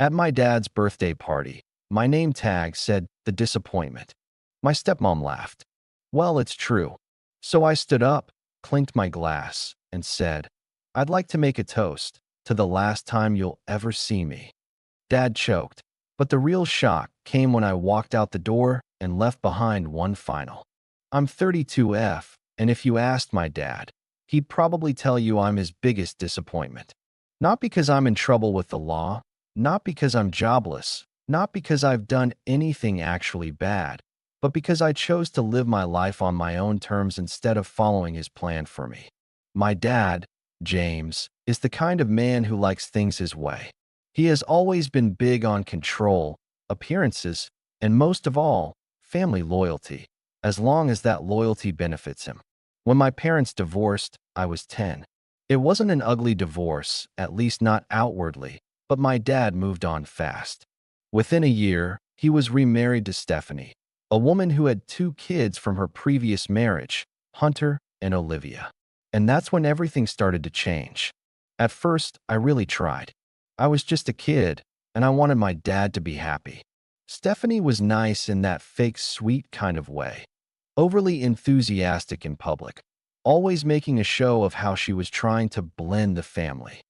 At my dad's birthday party, my name tag said the disappointment. My stepmom laughed. Well, it's true. So I stood up, clinked my glass, and said, I'd like to make a toast to the last time you'll ever see me. Dad choked, but the real shock came when I walked out the door and left behind one final. I'm 32F, and if you asked my dad, he'd probably tell you I'm his biggest disappointment. Not because I'm in trouble with the law, not because I'm jobless, not because I've done anything actually bad, but because I chose to live my life on my own terms instead of following his plan for me. My dad, James, is the kind of man who likes things his way. He has always been big on control, appearances, and most of all, family loyalty, as long as that loyalty benefits him. When my parents divorced, I was 10. It wasn't an ugly divorce, at least not outwardly, but my dad moved on fast. Within a year, he was remarried to Stephanie, a woman who had 2 kids from her previous marriage, Hunter and Olivia. And that's when everything started to change. At first, I really tried. I was just a kid, and I wanted my dad to be happy. Stephanie was nice in that fake sweet kind of way, overly enthusiastic in public, always making a show of how she was trying to blend the family.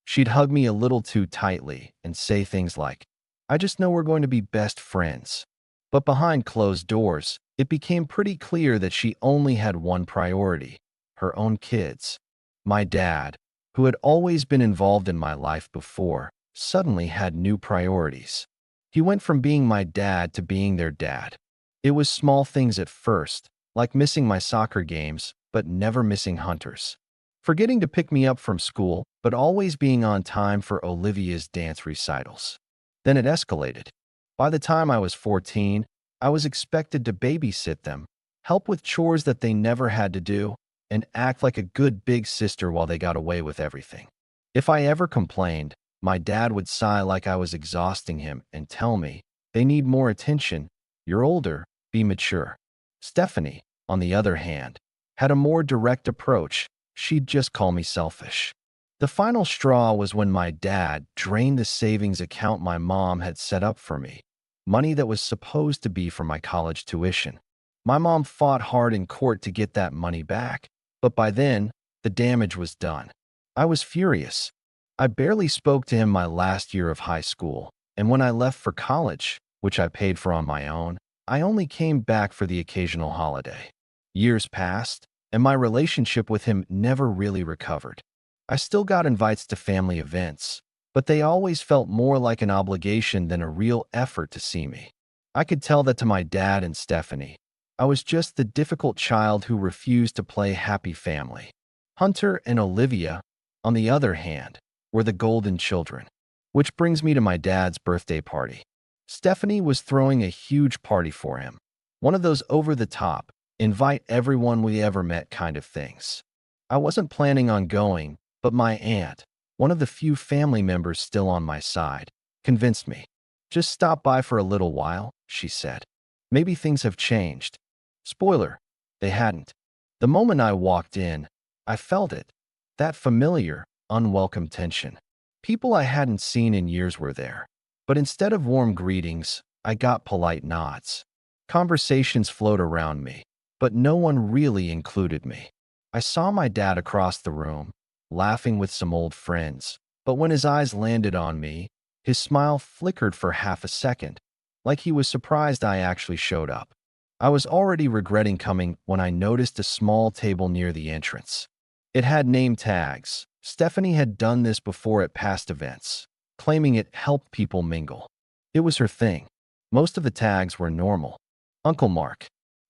She'd hug me a little too tightly and say things like, I just know we're going to be best friends. But behind closed doors, it became pretty clear that she only had one priority, her own kids. My dad, who had always been involved in my life before, suddenly had new priorities. He went from being my dad to being their dad. It was small things at first, like missing my soccer games, but never missing Hunter's. Forgetting to pick me up from school, but always being on time for Olivia's dance recitals. Then it escalated. By the time I was 14, I was expected to babysit them, help with chores that they never had to do, and act like a good big sister while they got away with everything. If I ever complained, my dad would sigh like I was exhausting him and tell me, they need more attention, you're older, be mature. Stephanie, on the other hand, had a more direct approach. She'd just call me selfish. The final straw was when my dad drained the savings account my mom had set up for me, money that was supposed to be for my college tuition. My mom fought hard in court to get that money back, but by then, the damage was done. I was furious. I barely spoke to him my last year of high school, and when I left for college, which I paid for on my own, I only came back for the occasional holiday. Years passed, and my relationship with him never really recovered. I still got invites to family events, but they always felt more like an obligation than a real effort to see me. I could tell that to my dad and Stephanie. I was just the difficult child who refused to play happy family. Hunter and Olivia, on the other hand, were the golden children. Which brings me to my dad's birthday party. Stephanie was throwing a huge party for him. One of those over-the-top, invite everyone we ever met kind of things. I wasn't planning on going, but my aunt, one of the few family members still on my side, convinced me. Just stop by for a little while, she said. Maybe things have changed. Spoiler, they hadn't. The moment I walked in, I felt it. That familiar, unwelcome tension. People I hadn't seen in years were there. But instead of warm greetings, I got polite nods. Conversations flowed around me, but no one really included me. I saw my dad across the room, laughing with some old friends, but when his eyes landed on me, his smile flickered for half a second, like he was surprised I actually showed up. I was already regretting coming when I noticed a small table near the entrance. It had name tags. Stephanie had done this before at past events, claiming it helped people mingle. It was her thing. Most of the tags were normal. Uncle Mark,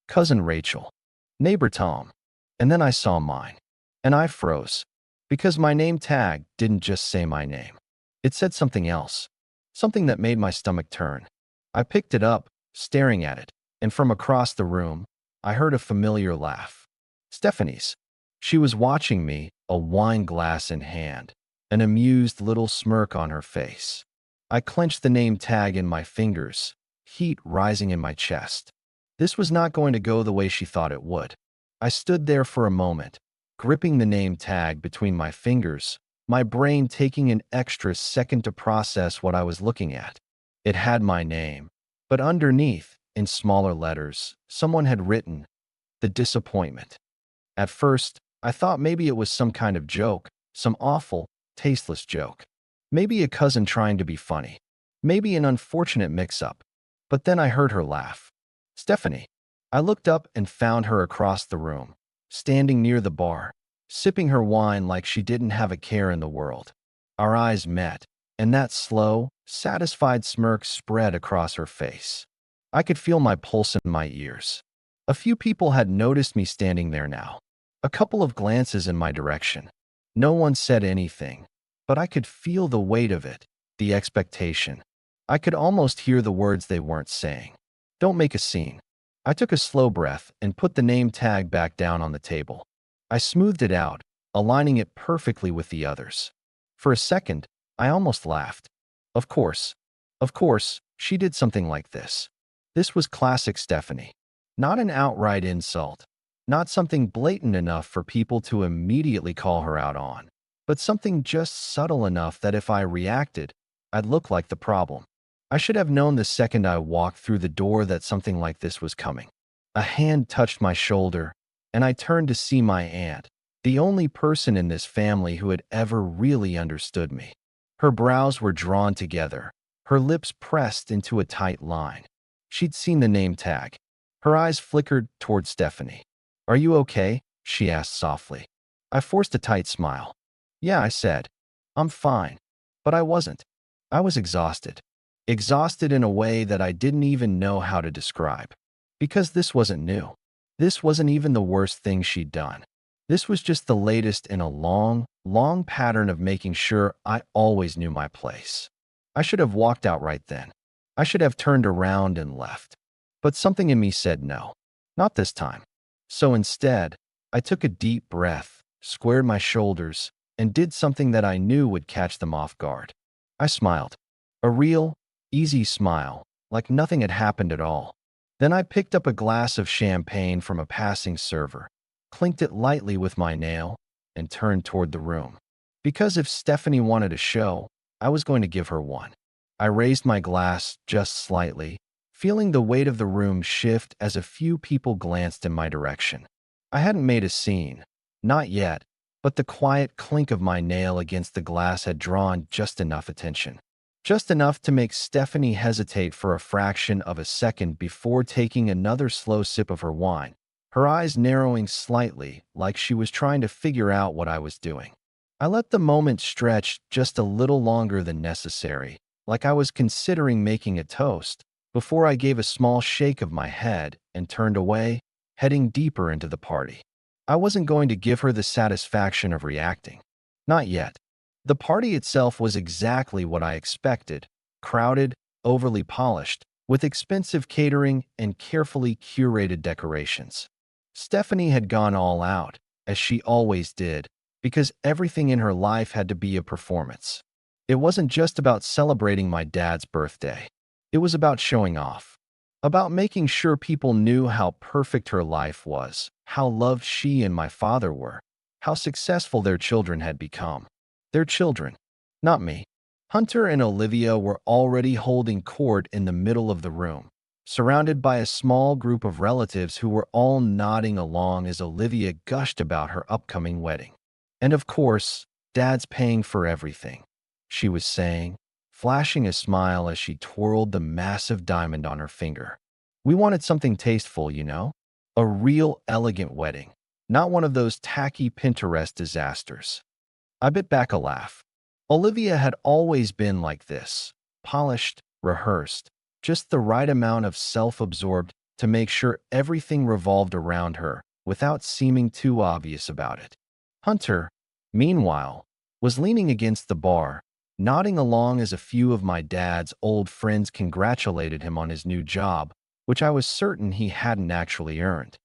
Cousin Rachel, Neighbor Tom, and then I saw mine. And I froze. Because my name tag didn't just say my name. It said something else. Something that made my stomach turn. I picked it up, staring at it, and from across the room, I heard a familiar laugh. Stephanie's. She was watching me, a wine glass in hand, an amused little smirk on her face. I clenched the name tag in my fingers, heat rising in my chest. This was not going to go the way she thought it would. I stood there for a moment, gripping the name tag between my fingers, my brain taking an extra second to process what I was looking at. It had my name, but underneath, in smaller letters, someone had written, "The disappointment." At first, I thought maybe it was some kind of joke, some awful, tasteless joke. Maybe a cousin trying to be funny. Maybe an unfortunate mix-up. But then I heard her laugh. Stephanie. I looked up and found her across the room, standing near the bar, sipping her wine like she didn't have a care in the world. Our eyes met, and that slow, satisfied smirk spread across her face. I could feel my pulse in my ears. A few people had noticed me standing there now. A couple of glances in my direction. No one said anything, but I could feel the weight of it, the expectation. I could almost hear the words they weren't saying. Don't make a scene. I took a slow breath and put the name tag back down on the table. I smoothed it out, aligning it perfectly with the others. For a second, I almost laughed. Of course, she did something like this. This was classic Stephanie. Not an outright insult. Not something blatant enough for people to immediately call her out on, but something just subtle enough that if I reacted, I'd look like the problem. I should have known the second I walked through the door that something like this was coming. A hand touched my shoulder, and I turned to see my aunt, the only person in this family who had ever really understood me. Her brows were drawn together, her lips pressed into a tight line. She'd seen the name tag. Her eyes flickered toward Stephanie. "Are you okay?" she asked softly. I forced a tight smile. "Yeah," I said. "I'm fine." But I wasn't. I was exhausted. Exhausted in a way that I didn't even know how to describe. Because this wasn't new. This wasn't even the worst thing she'd done. This was just the latest in a long, long pattern of making sure I always knew my place. I should have walked out right then. I should have turned around and left. But something in me said no. Not this time. So instead, I took a deep breath, squared my shoulders, and did something that I knew would catch them off guard. I smiled. A real, easy smile, like nothing had happened at all. Then I picked up a glass of champagne from a passing server, clinked it lightly with my nail, and turned toward the room. Because if Stephanie wanted a show, I was going to give her one. I raised my glass just slightly, feeling the weight of the room shift as a few people glanced in my direction. I hadn't made a scene, not yet, but the quiet clink of my nail against the glass had drawn just enough attention. Just enough to make Stephanie hesitate for a fraction of a second before taking another slow sip of her wine, her eyes narrowing slightly like she was trying to figure out what I was doing. I let the moment stretch just a little longer than necessary, like I was considering making a toast, before I gave a small shake of my head and turned away, heading deeper into the party. I wasn't going to give her the satisfaction of reacting. Not yet. The party itself was exactly what I expected, crowded, overly polished, with expensive catering and carefully curated decorations. Stephanie had gone all out, as she always did, because everything in her life had to be a performance. It wasn't just about celebrating my dad's birthday. It was about showing off. About making sure people knew how perfect her life was, how loved she and my father were, how successful their children had become. Their children, not me. Hunter and Olivia were already holding court in the middle of the room, surrounded by a small group of relatives who were all nodding along as Olivia gushed about her upcoming wedding. And of course, Dad's paying for everything, she was saying, flashing a smile as she twirled the massive diamond on her finger. We wanted something tasteful, you know? A real elegant wedding, not one of those tacky Pinterest disasters. I bit back a laugh. Olivia had always been like this, polished, rehearsed, just the right amount of self-absorbed to make sure everything revolved around her without seeming too obvious about it. Hunter, meanwhile, was leaning against the bar, nodding along as a few of my dad's old friends congratulated him on his new job, which I was certain he hadn't actually earned.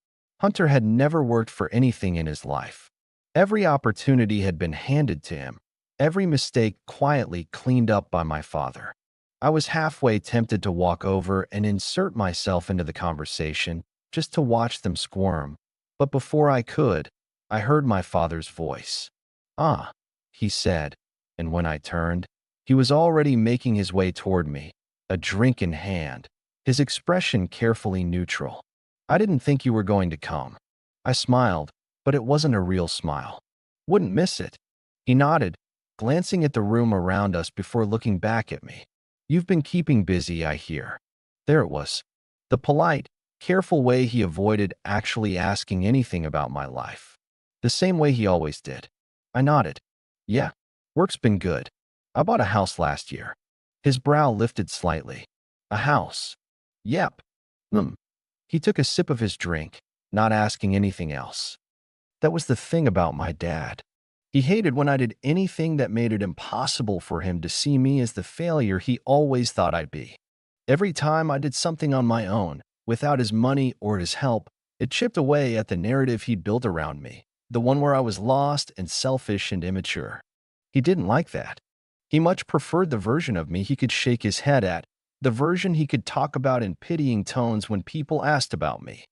Hunter had never worked for anything in his life. Every opportunity had been handed to him, every mistake quietly cleaned up by my father. I was halfway tempted to walk over and insert myself into the conversation just to watch them squirm, but before I could, I heard my father's voice. "Ah, he said, and when I turned, he was already making his way toward me, a drink in hand, his expression carefully neutral. I didn't think you were going to come. I smiled, but it wasn't a real smile. Wouldn't miss it. He nodded, glancing at the room around us before looking back at me. You've been keeping busy, I hear. There it was. The polite, careful way he avoided actually asking anything about my life. The same way he always did. I nodded. Yeah, work's been good. I bought a house last year. His brow lifted slightly. A house. Yep. He took a sip of his drink, not asking anything else. That was the thing about my dad. He hated when I did anything that made it impossible for him to see me as the failure he always thought I'd be. Every time I did something on my own, without his money or his help, it chipped away at the narrative he'd built around me, the one where I was lost and selfish and immature. He didn't like that. He much preferred the version of me he could shake his head at, the version he could talk about in pitying tones when people asked about me.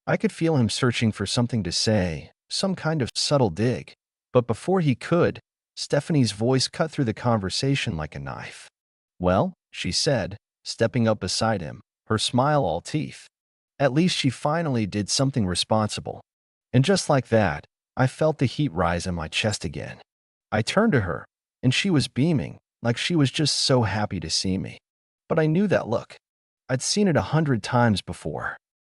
I could feel him searching for something to say, some kind of subtle dig. But before he could, Stephanie's voice cut through the conversation like a knife. Well, she said, stepping up beside him, her smile all teeth. At least she finally did something responsible. And just like that, I felt the heat rise in my chest again. I turned to her, and she was beaming, like she was just so happy to see me. But I knew that look. I'd seen it 100 times before.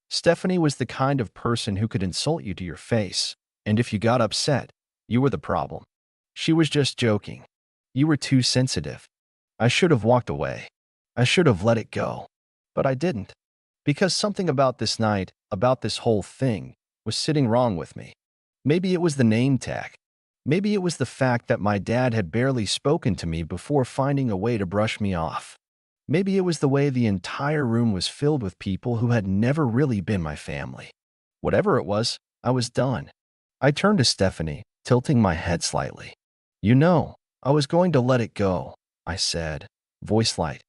Stephanie was the kind of person who could insult you to your face, and if you got upset, you were the problem. She was just joking. You were too sensitive. I should have walked away. I should have let it go. But I didn't. Because something about this night, about this whole thing, was sitting wrong with me. Maybe it was the name tag. Maybe it was the fact that my dad had barely spoken to me before finding a way to brush me off. Maybe it was the way the entire room was filled with people who had never really been my family. Whatever it was, I was done. I turned to Stephanie, tilting my head slightly. You know, I was going to let it go, I said, voice light.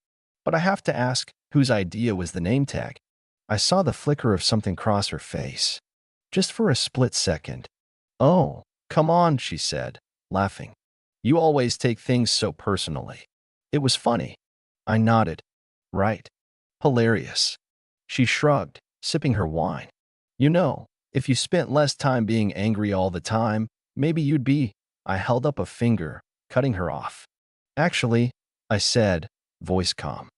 But I have to ask, whose idea was the name tag? I saw the flicker of something cross her face. Just for a split second. Oh, come on, she said, laughing. You always take things so personally. It was funny. I nodded. Right. Hilarious. She shrugged, sipping her wine. You know, if you spent less time being angry all the time, maybe you'd be. I held up a finger, cutting her off. Actually, I said, voice calm.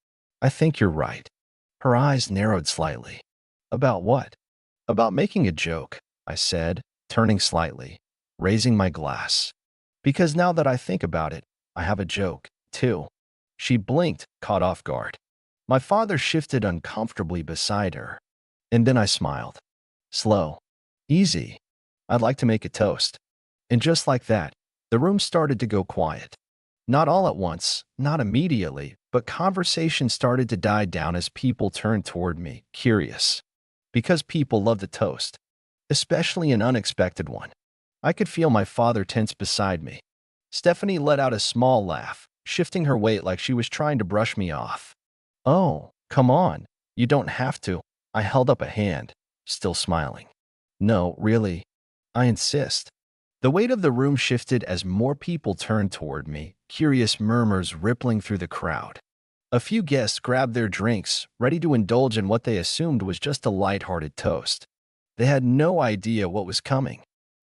I think you're right. Her eyes narrowed slightly. About what? About making a joke, I said, turning slightly, raising my glass. Because now that I think about it, I have a joke, too. She blinked, caught off guard. My father shifted uncomfortably beside her. And then I smiled. Slow. Easy. I'd like to make a toast. And just like that, the room started to go quiet. Not all at once, not immediately, but conversation started to die down as people turned toward me, curious. Because people love the toast. Especially an unexpected one. I could feel my father tense beside me. Stephanie let out a small laugh, shifting her weight like she was trying to brush me off. Oh, come on. You don't have to. I held up a hand, still smiling. No, really. I insist. The weight of the room shifted as more people turned toward me, curious murmurs rippling through the crowd. A few guests grabbed their drinks, ready to indulge in what they assumed was just a light-hearted toast. They had no idea what was coming.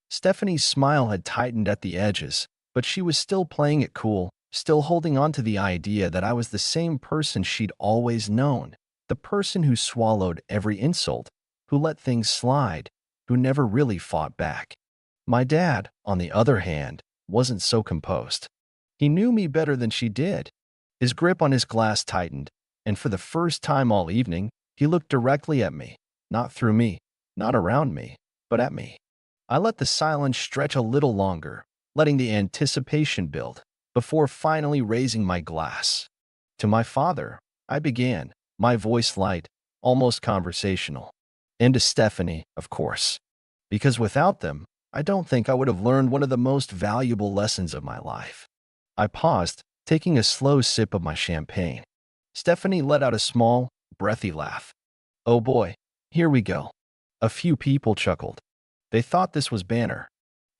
Stephanie's smile had tightened at the edges, but she was still playing it cool, still holding on to the idea that I was the same person she'd always known, the person who swallowed every insult, who let things slide, who never really fought back. My dad, on the other hand, wasn't so composed. He knew me better than she did. His grip on his glass tightened, and for the first time all evening, he looked directly at me, not through me, not around me, but at me. I let the silence stretch a little longer, letting the anticipation build, before finally raising my glass. To my father, I began, my voice light, almost conversational. And to Stephanie, of course. Because without them, I don't think I would have learned one of the most valuable lessons of my life. I paused, taking a slow sip of my champagne. Stephanie let out a small, breathy laugh. Oh boy, here we go. A few people chuckled. They thought this was banter.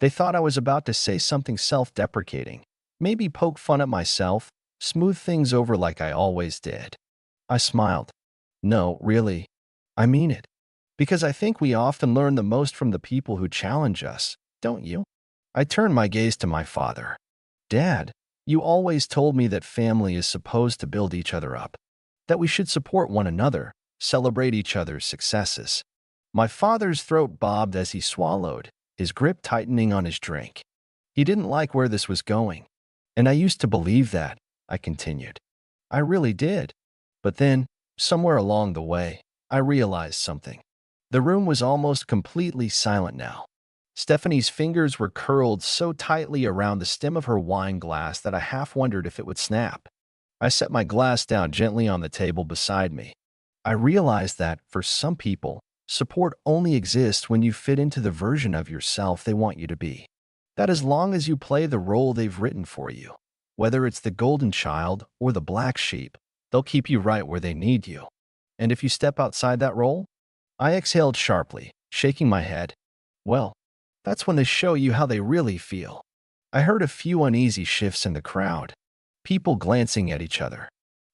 They thought I was about to say something self-deprecating, maybe poke fun at myself, smooth things over like I always did. I smiled. No, really. I mean it. Because I think we often learn the most from the people who challenge us, don't you? I turned my gaze to my father. Dad, you always told me that family is supposed to build each other up, that we should support one another, celebrate each other's successes. My father's throat bobbed as he swallowed, his grip tightening on his drink. He didn't like where this was going. And I used to believe that, I continued. I really did. But then, somewhere along the way, I realized something. The room was almost completely silent now. Stephanie's fingers were curled so tightly around the stem of her wine glass that I half wondered if it would snap. I set my glass down gently on the table beside me. I realized that, for some people, support only exists when you fit into the version of yourself they want you to be. That as long as you play the role they've written for you, whether it's the golden child or the black sheep, they'll keep you right where they need you. And if you step outside that role? I exhaled sharply, shaking my head. Well, that's when they show you how they really feel. I heard a few uneasy shifts in the crowd, people glancing at each other.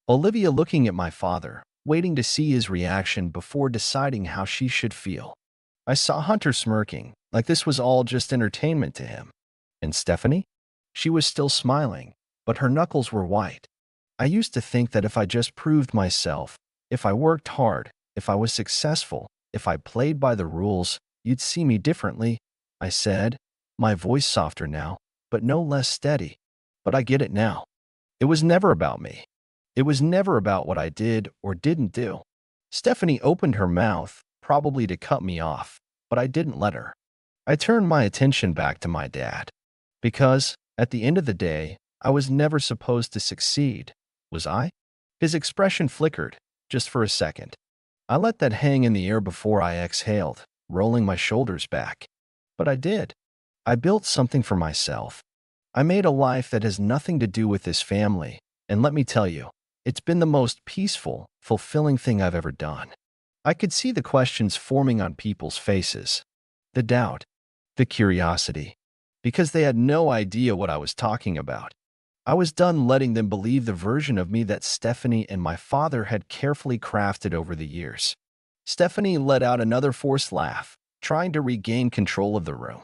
Olivia looking at my father, waiting to see his reaction before deciding how she should feel. I saw Hunter smirking, like this was all just entertainment to him. And Stephanie? She was still smiling, but her knuckles were white. I used to think that if I just proved myself, if I worked hard, if I was successful, if I played by the rules, you'd see me differently, I said, my voice softer now, but no less steady. But I get it now. It was never about me. It was never about what I did or didn't do. Stephanie opened her mouth, probably to cut me off, but I didn't let her. I turned my attention back to my dad. Because, at the end of the day, I was never supposed to succeed, was I? His expression flickered, just for a second. I let that hang in the air before I exhaled, rolling my shoulders back. But I did. I built something for myself. I made a life that has nothing to do with this family, and let me tell you, it's been the most peaceful, fulfilling thing I've ever done. I could see the questions forming on people's faces. The doubt, the curiosity, because they had no idea what I was talking about. I was done letting them believe the version of me that Stephanie and my father had carefully crafted over the years. Stephanie let out another forced laugh, trying to regain control of the room.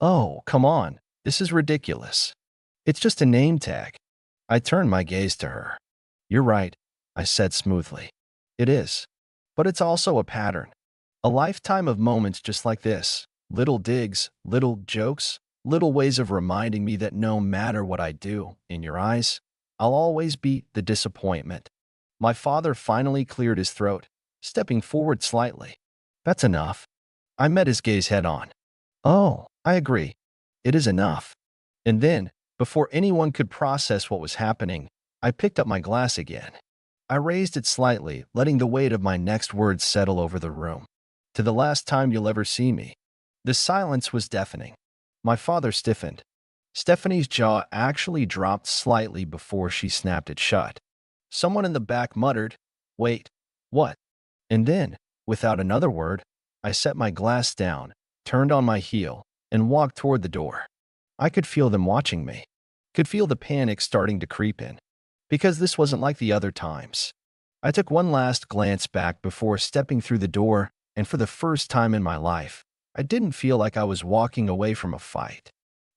Oh, come on, this is ridiculous. It's just a name tag. I turned my gaze to her. You're right, I said smoothly. It is. But it's also a pattern. A lifetime of moments just like this. Little digs, little jokes, little ways of reminding me that no matter what I do, in your eyes, I'll always be the disappointment. My father finally cleared his throat, stepping forward slightly. That's enough. I met his gaze head on. Oh, I agree. It is enough. And then, before anyone could process what was happening, I picked up my glass again. I raised it slightly, letting the weight of my next words settle over the room. To the last time you'll ever see me. The silence was deafening. My father stiffened. Stephanie's jaw actually dropped slightly before she snapped it shut. Someone in the back muttered, "Wait, what?" And then, without another word, I set my glass down, turned on my heel, and walked toward the door. I could feel them watching me. Could feel the panic starting to creep in. Because this wasn't like the other times. I took one last glance back before stepping through the door, and for the first time in my life, I didn't feel like I was walking away from a fight.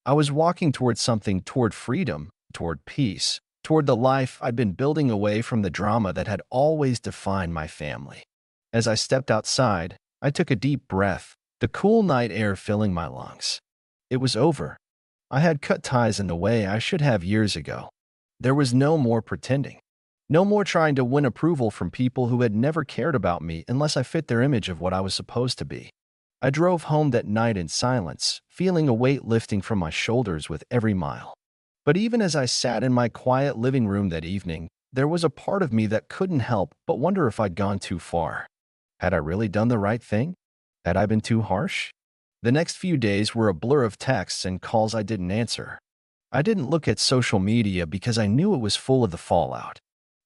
I was walking toward something, toward freedom, toward peace, toward the life I'd been building away from the drama that had always defined my family. As I stepped outside, I took a deep breath, the cool night air filling my lungs. It was over. I had cut ties in the way I should have years ago. There was no more pretending. No more trying to win approval from people who had never cared about me unless I fit their image of what I was supposed to be. I drove home that night in silence, feeling a weight lifting from my shoulders with every mile. But even as I sat in my quiet living room that evening, there was a part of me that couldn't help but wonder if I'd gone too far. Had I really done the right thing? Had I been too harsh? The next few days were a blur of texts and calls I didn't answer. I didn't look at social media because I knew it was full of the fallout.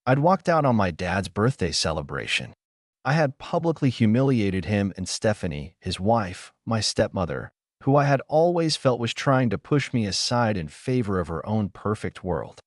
I'd walked out on my dad's birthday celebration. I had publicly humiliated him and Stephanie, his wife, my stepmother, who I had always felt was trying to push me aside in favor of her own perfect world.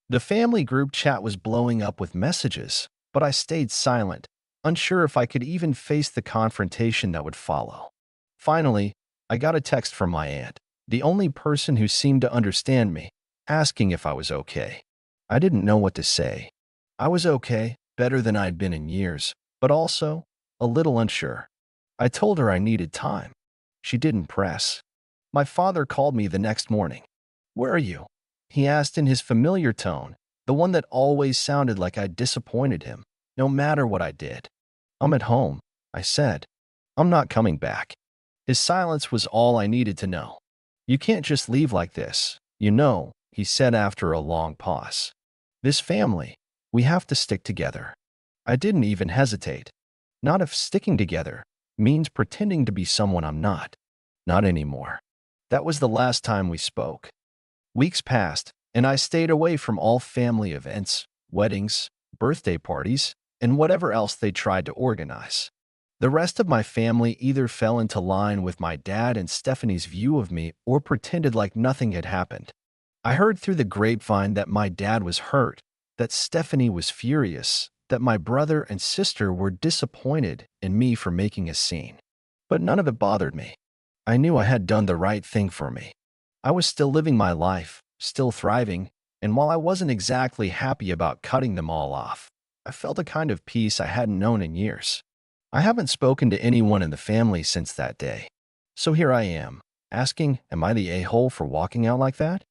The family group chat was blowing up with messages, but I stayed silent, unsure if I could even face the confrontation that would follow. Finally, I got a text from my aunt, the only person who seemed to understand me, asking if I was okay. I didn't know what to say. I was okay, better than I'd been in years, but also a little unsure. I told her I needed time. She didn't press. My father called me the next morning. "Where are you?" he asked in his familiar tone, the one that always sounded like I'd disappointed him, no matter what I did. "I'm at home," I said. "I'm not coming back." His silence was all I needed to know. "You can't just leave like this, you know," he said after a long pause. "This family, we have to stick together." I didn't even hesitate. Not if sticking together means pretending to be someone I'm not. Not anymore. That was the last time we spoke. Weeks passed, and I stayed away from all family events, weddings, birthday parties, and whatever else they tried to organize. The rest of my family either fell into line with my dad and Stephanie's view of me or pretended like nothing had happened. I heard through the grapevine that my dad was hurt, that Stephanie was furious, that my brother and sister were disappointed in me for making a scene. But none of it bothered me. I knew I had done the right thing for me. I was still living my life, still thriving, and while I wasn't exactly happy about cutting them all off, I felt a kind of peace I hadn't known in years. I haven't spoken to anyone in the family since that day. So here I am, asking, am I the a-hole for walking out like that?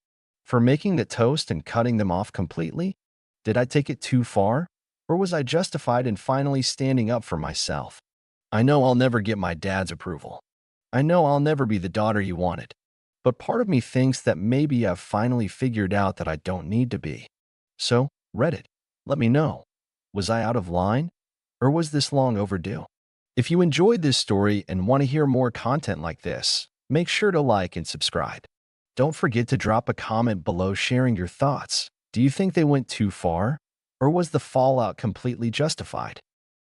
For making the toast and cutting them off completely? Did I take it too far? Or was I justified in finally standing up for myself? I know I'll never get my dad's approval. I know I'll never be the daughter he wanted. But part of me thinks that maybe I've finally figured out that I don't need to be. So, Reddit, let me know. Was I out of line? Or was this long overdue? If you enjoyed this story and want to hear more content like this, make sure to like and subscribe. Don't forget to drop a comment below sharing your thoughts. Do you think they went too far? Or was the fallout completely justified?